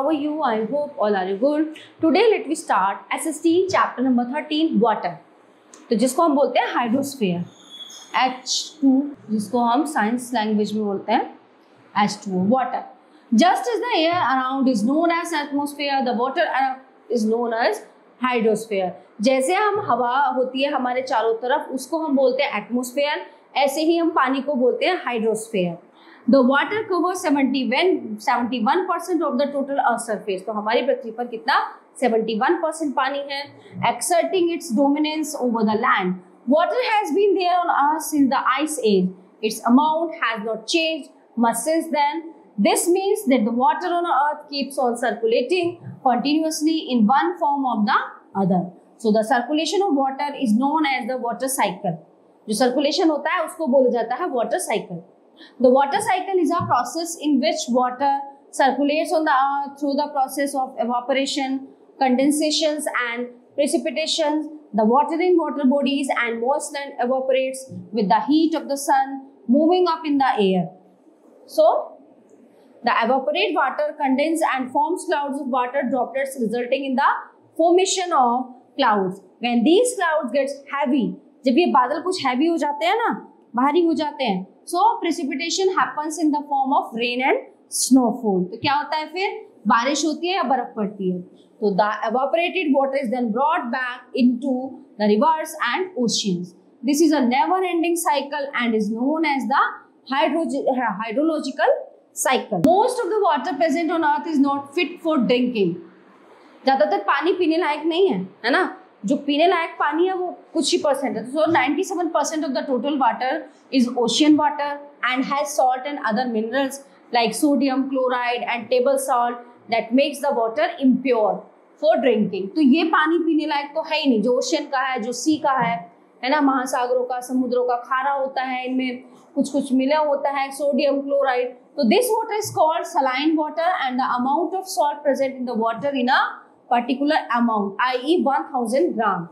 how are you? I hope all are good. Today let me start SST chapter number 13 water. तो जिसको हम बोलते हैं hydrosphere, H2, जिसको हम साइंस लैंग्वेज में बोलते हैं H2O, water. Just as the air around is known as atmosphere, the water is known as hydrosphere. जैसे हम हवा होती है हमारे चारों तरफ, उसको हम बोलते हैं एटमोस्फेयर, ऐसे ही हम पानी को बोलते हैं hydrosphere. The water covers 71% of the total earth surface. तो हमारी पृथ्वी पर कितना 71% पानी है. Exerting its dominance over the land. Water has been there on Earth since the Ice Age. Its amount has not changed much since then. This means that the water on Earth keeps on circulating continuously in one form or the other. So the circulation of water is known as the water cycle. जो circulation होता है उसको बोला जाता है water cycle. The water cycle is a process in which water circulates on the earth through the process of evaporation, condensations and precipitations. The water in water bodies and moist land evaporates with the heat of the sun moving up in the air. So, the evaporate water condenses and forms clouds of water droplets resulting in the formation of clouds. When these clouds get heavy, जब ये बादल कुछ heavy हो जाते हैं ना, भारी हो जाते हैं, so precipitation happens in the form of rain and snowfall. तो क्या होता है फिर बारिश होती है या बर्फ पड़ती है. तो the evaporated water is then brought back into the rivers and oceans. This is a never-ending cycle and is known as the hydrological cycle. Most of the water present on earth is not fit for drinking. ज्यादातर पानी पीने लायक नहीं है, है ना. जो पीने लायक पानी है वो कुछ ही परसेंट है. So 97% of the total water is ocean water and has salt and other minerals like sodium, chloride and table salt that makes the water impure for drinking. तो ये पानी पीने लायक तो है ही नहीं. जो ओशियन का है, जो सी का है ना, महासागरों का, समुद्रों का, खारा होता है, इनमें कुछ कुछ मिला होता है, सोडियम, क्लोराइड. तो this water is called saline water and the amount of salt present in the water in a particular amount, i.e. 1000 gram.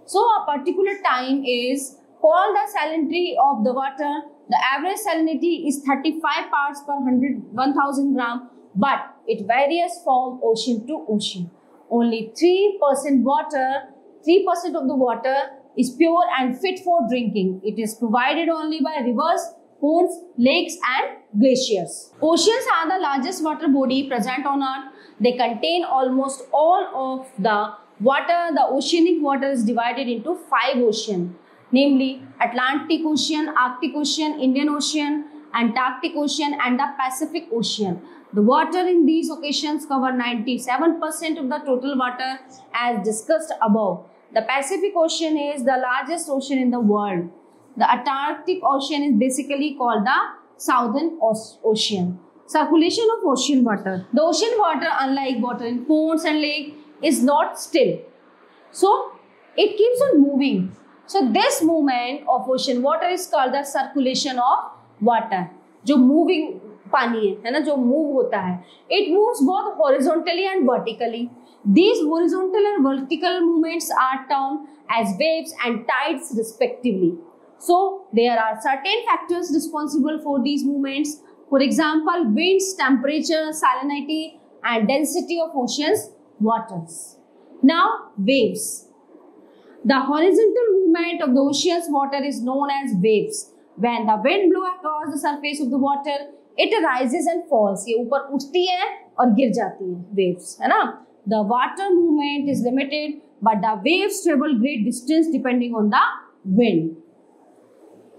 So a particular time is called the salinity of the water. The average salinity is 35 parts per 1000 gram, but it varies from ocean to ocean. Only 3% of the water is pure and fit for drinking. It is provided only by rivers, ponds, lakes and glaciers. Oceans are the largest water body present on Earth. They contain almost all of the water. The oceanic water is divided into 5 oceans, namely Atlantic Ocean, Arctic Ocean, Indian Ocean, Antarctic Ocean and the Pacific Ocean. The water in these oceans cover 97% of the total water as discussed above. The Pacific Ocean is the largest ocean in the world. The Antarctic Ocean is basically called the Southern Ocean. Circulation of ocean water. The ocean water, unlike water in ponds and lakes, is not still. So, it keeps on moving. So, this movement of ocean water is called the circulation of water. जो moving पानी है ना, जो move होता है. It moves both horizontally and vertically. These horizontal and vertical movements are termed as waves and tides respectively. So, there are certain factors responsible for these movements. For example, winds, temperature, salinity and density of oceans waters. Now, waves. The horizontal movement of the ocean's water is known as waves. When the wind blows across the surface of the water, it rises and falls. ये ऊपर उठती है और गिर जाती है, waves, है ना. The water movement is limited, but the waves travel great distance depending on the wind.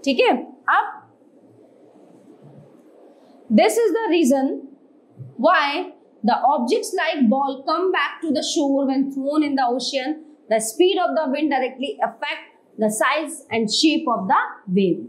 ठीक है. अब this is the reason why the objects like ball come back to the shore when thrown in the ocean. The speed of the wind directly affects the size and shape of the wave.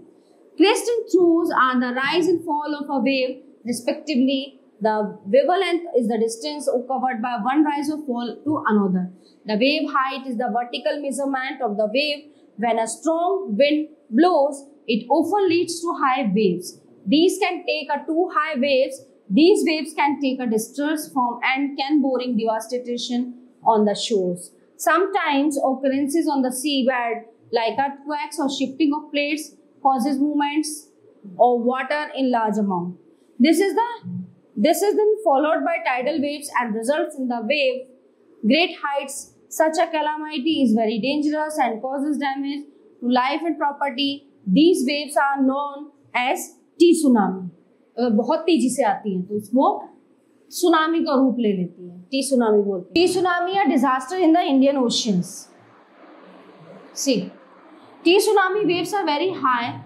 Crests and throws are the rise and fall of a wave respectively. The wavelength is the distance covered by one rise or fall to another. The wave height is the vertical measurement of the wave. When a strong wind blows, it often leads to high waves. These can take a too high waves. These waves can take a distress form and can bring devastation on the shores. Sometimes occurrences on the seabed like earthquakes or shifting of plates causes movements of water in large amount. This is the This is then followed by tidal waves and results in the wave great heights. Such a calamity is very dangerous and causes damage to life and property. These waves are known as tsunami. अगर बहुत तेजी से आती है तो वो tsunami का रूप ले लेती है, टी सुनामी बोलते हैं. टी सुनामी या disaster in the Indian oceans. See, tsunami waves are very high,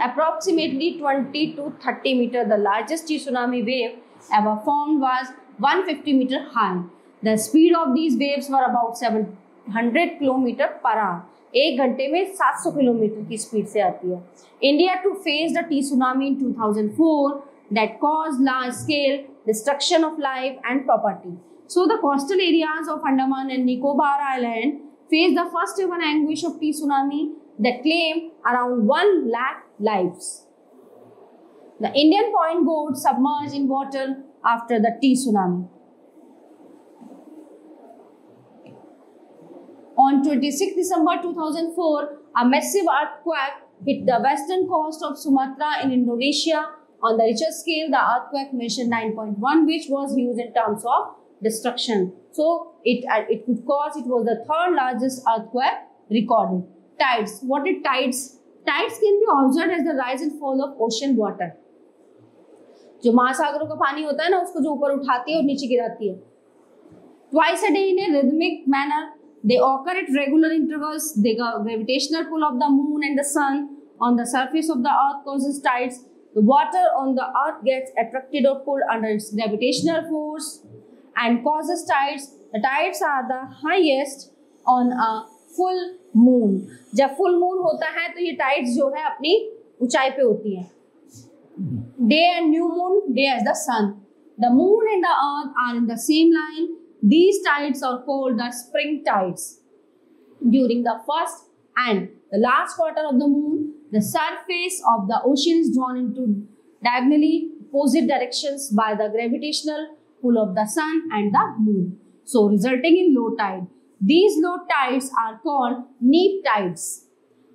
approximately 20 to 30 meter. The largest tsunami wave ever formed was 150 meter high. The speed of these waves were about 700 km per hour. एक घंटे में 700 kilometre की speed से आती है. India to face the tsunami in 2004 that caused large scale destruction of life and property. So the coastal areas of Andaman and Nicobar Island faced the first ever anguish of tea tsunami that claimed around 1 lakh lives. The Indian Point got submerged in water after the tea tsunami. On 26 December 2004, a massive earthquake hit the western coast of Sumatra in Indonesia. On the Richter scale, the earthquake measured 9.1, which was huge in terms of destruction. So it was the third largest earthquake recorded. Tides. What is tides? Tides can be observed as the rise and fall of ocean water. जो महासागरों का पानी होता है ना, उसको जो ऊपर उठाती है और नीचे गिराती है. Twice a day in a rhythmic manner, they occur at regular intervals. The gravitational pull of the moon and the sun on the surface of the earth causes tides. The water on the earth gets attracted or pulled under its gravitational force and causes tides. The tides are the highest on a full moon. जब full moon होता है तो ये tides जो है अपनी ऊंचाई पे होती है. Day and new moon, day as the sun. The moon and the earth are in the same line. These tides are called the spring tides. During the first and the last quarter of the moon, the surface of the ocean is drawn into diagonally opposite directions by the gravitational pull of the sun and the moon, so resulting in low tide. These low tides are called neap tides.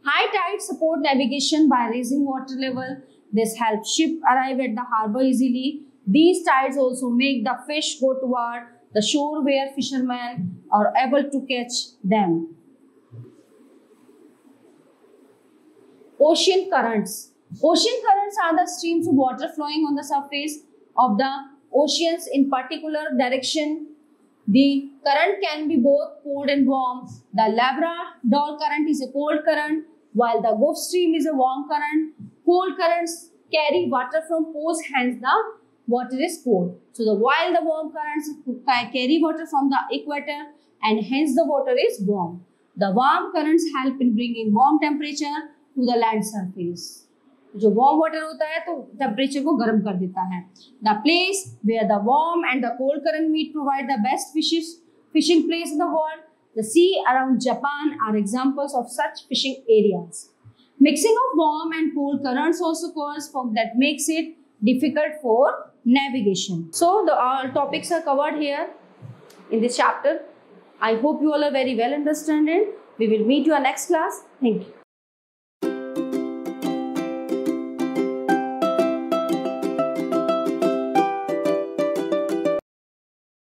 High tides support navigation by raising water level. This helps ships arrive at the harbor easily. These tides also make the fish go toward the shore where fishermen are able to catch them. Ocean currents. Ocean currents are the streams of water flowing on the surface of the oceans in particular direction. The current can be both cold and warm. The Labrador current is a cold current, while the Gulf Stream is a warm current. Cold currents carry water from poles, hence the water is cold. So while the warm currents carry water from the equator, and hence the water is warm. The warm currents help in bringing warm temperature to the land surface. जो warm water होता है तो temperature को गर्म कर देता है. The place where the warm and the cold current meet provide the best fishing place in the world. The sea around Japan are examples of such fishing areas. Mixing of warm and cold currents also causes fog that makes it difficult for navigation. So the all topics are covered here in this chapter. I hope you all are very well understanding. We will meet you in next class. Thank you.